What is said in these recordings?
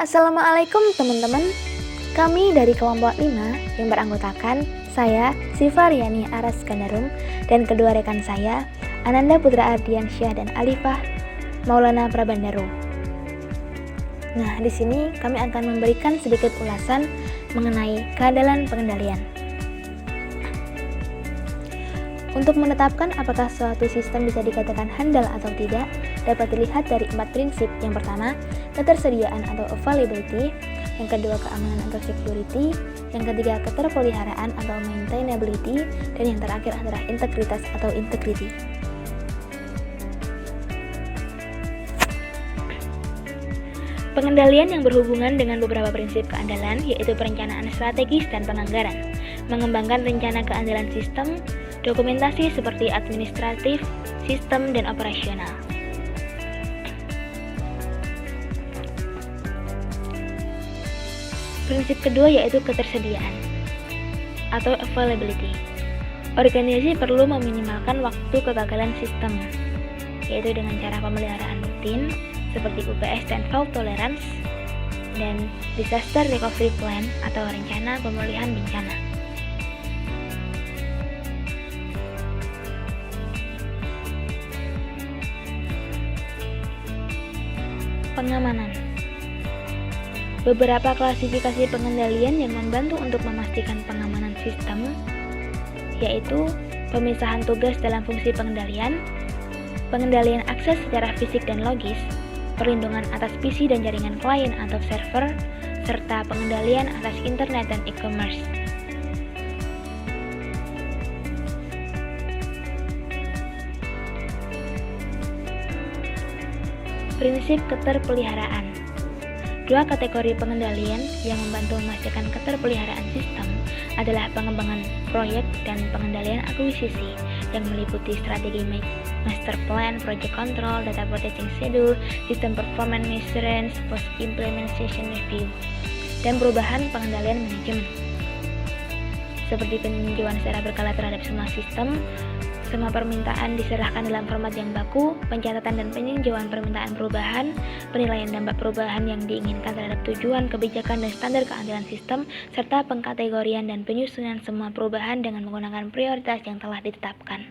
Assalamualaikum teman-teman. Kami dari kelompok 5 yang beranggotakan saya, Siva Riani Aras Gandarum, dan kedua rekan saya, Ananda Putra Ardiansyah dan Alifah Maulana Prabandaru. Nah, di sini kami akan memberikan sedikit ulasan mengenai kehandalan pengendalian. Untuk menetapkan apakah suatu sistem bisa dikatakan handal atau tidak, dapat dilihat dari 4 prinsip. Yang pertama, ketersediaan atau availability. Yang kedua, keamanan atau security. Yang ketiga, keterpeliharaan atau maintainability. Dan yang terakhir adalah integritas atau integrity. Pengendalian yang berhubungan dengan beberapa prinsip keandalan, yaitu perencanaan strategis dan penganggaran, mengembangkan rencana keandalan sistem, dokumentasi seperti administratif, sistem, dan operasional. Prinsip kedua yaitu ketersediaan atau availability. Organisasi perlu meminimalkan waktu kegagalan sistem, yaitu dengan cara pemeliharaan rutin seperti UPS dan fault tolerance, dan disaster recovery plan atau rencana pemulihan bencana. Pengamanan. Beberapa klasifikasi pengendalian yang membantu untuk memastikan pengamanan sistem, yaitu pemisahan tugas dalam fungsi pengendalian, pengendalian akses secara fisik dan logis, perlindungan atas PC dan jaringan klien atau server, serta pengendalian atas internet dan e-commerce. Prinsip keterpeliharaan. Dua kategori pengendalian yang membantu memastikan keterpeliharaan sistem adalah pengembangan proyek dan pengendalian akuisisi yang meliputi strategi master plan, project control, data processing schedule, sistem performance assurance, post implementation review, dan perubahan pengendalian manajemen. Seperti peninjauan secara berkala terhadap semua sistem, semua permintaan diserahkan dalam format yang baku, pencatatan dan peninjauan permintaan perubahan, penilaian dampak perubahan yang diinginkan terhadap tujuan, kebijakan, dan standar keandalan sistem, serta pengkategorian dan penyusunan semua perubahan dengan menggunakan prioritas yang telah ditetapkan.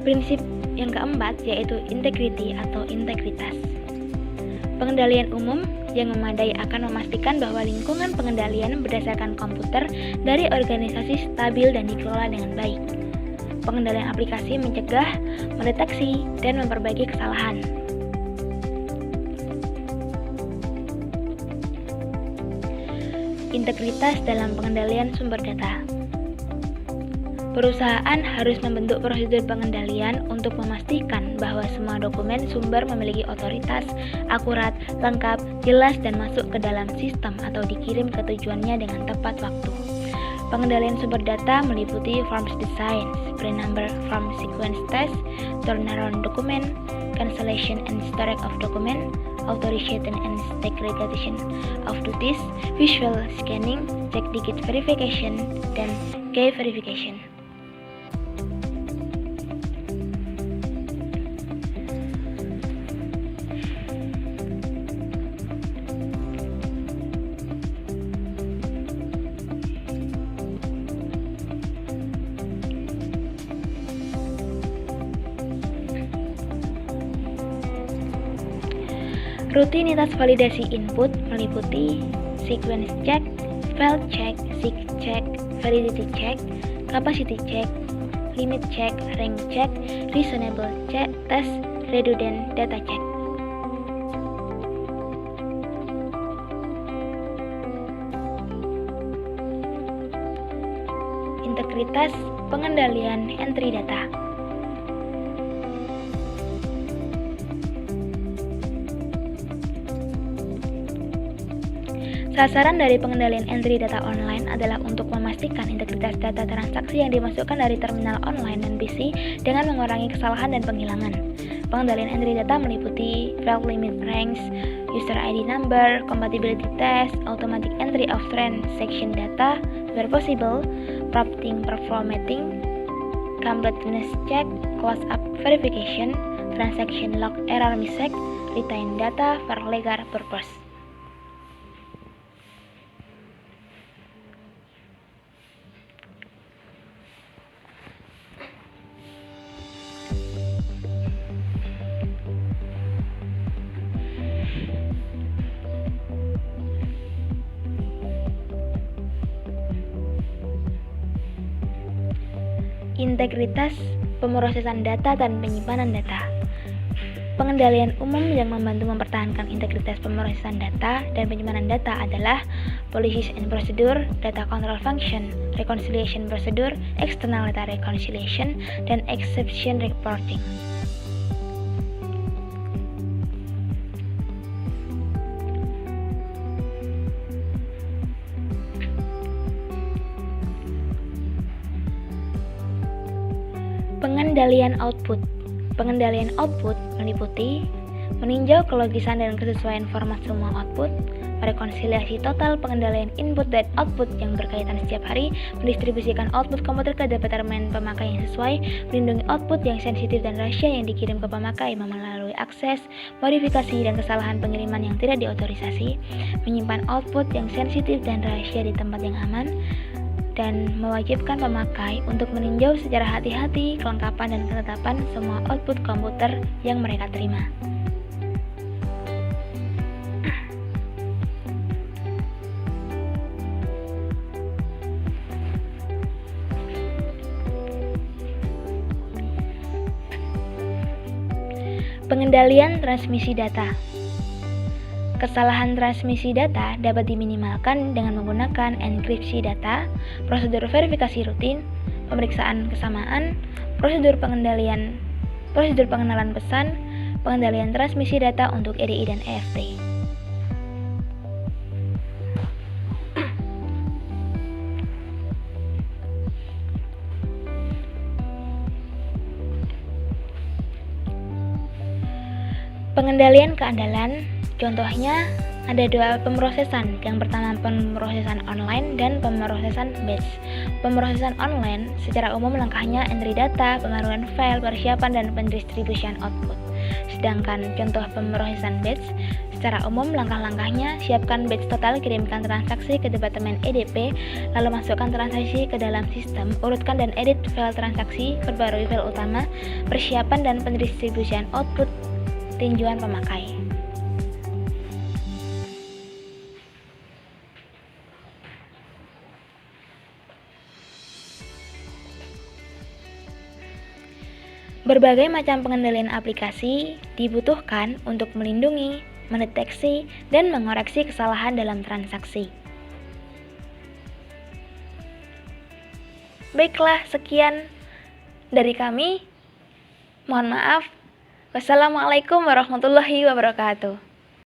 Prinsip yang keempat yaitu integrity atau integritas. Pengendalian umum yang memadai akan memastikan bahwa lingkungan pengendalian berdasarkan komputer dari organisasi stabil dan dikelola dengan baik. Pengendalian aplikasi mencegah, mendeteksi, dan memperbaiki kesalahan. Integritas dalam pengendalian sumber data. Perusahaan harus membentuk prosedur pengendalian untuk memastikan bahwa semua dokumen sumber memiliki otoritas, akurat, lengkap, jelas, dan masuk ke dalam sistem atau dikirim ke tujuannya dengan tepat waktu. Pengendalian sumber data meliputi forms design, sprint number, form sequence test, turnaround document, cancellation and storage of document, authorization and segregation of duties, visual scanning, check digit verification, dan key verification. Rutinitas validasi input meliputi sequence check, file check, sig check, validity check, capacity check, limit check, rank check, reasonable check, test, redundant data check. Integritas pengendalian entry data. Sasaran dari pengendalian entry data online adalah untuk memastikan integritas data transaksi yang dimasukkan dari terminal online dan PC dengan mengurangi kesalahan dan penghilangan. Pengendalian entry data meliputi field limit range, user ID number, compatibility test, automatic entry of transaction data, where possible, prompting, performatting, completeness check, close-up verification, transaction log error message, retain data for legal purpose. Integritas pemrosesan data dan penyimpanan data. Pengendalian umum yang membantu mempertahankan integritas pemrosesan data dan penyimpanan data adalah policies and procedure, data control function, reconciliation procedure, external data reconciliation, dan exception reporting. Pengendalian output. Pengendalian output meliputi meninjau kelogisan dan kesesuaian format semua output, merekonsiliasi total pengendalian input dan output yang berkaitan setiap hari, mendistribusikan output komputer ke departemen pemakai yang sesuai, melindungi output yang sensitif dan rahasia yang dikirim ke pemakai melalui akses, modifikasi, dan kesalahan pengiriman yang tidak diotorisasi, menyimpan output yang sensitif dan rahasia di tempat yang aman, dan mewajibkan pemakai untuk meninjau secara hati-hati kelengkapan dan ketetapan semua output komputer yang mereka terima. Pengendalian transmisi data. Kesalahan transmisi data dapat diminimalkan dengan menggunakan enkripsi data, prosedur verifikasi rutin, pemeriksaan kesamaan, prosedur pengenalan pesan, pengendalian transmisi data untuk EDI dan EFT. Pengendalian keandalan. Contohnya, ada dua pemrosesan. Yang pertama pemrosesan online dan pemrosesan batch. Pemrosesan online secara umum langkahnya entry data, pengaruhan file, persiapan, dan pendistribusian output. Sedangkan contoh pemrosesan batch secara umum langkah-langkahnya siapkan batch total, kirimkan transaksi ke departemen EDP, lalu masukkan transaksi ke dalam sistem, urutkan dan edit file transaksi, perbarui file utama, persiapan dan pendistribusian output tinjauan pemakai. Berbagai macam pengendalian aplikasi dibutuhkan untuk melindungi, mendeteksi, dan mengoreksi kesalahan dalam transaksi. Baiklah, sekian dari kami. Mohon maaf. Wassalamualaikum warahmatullahi wabarakatuh.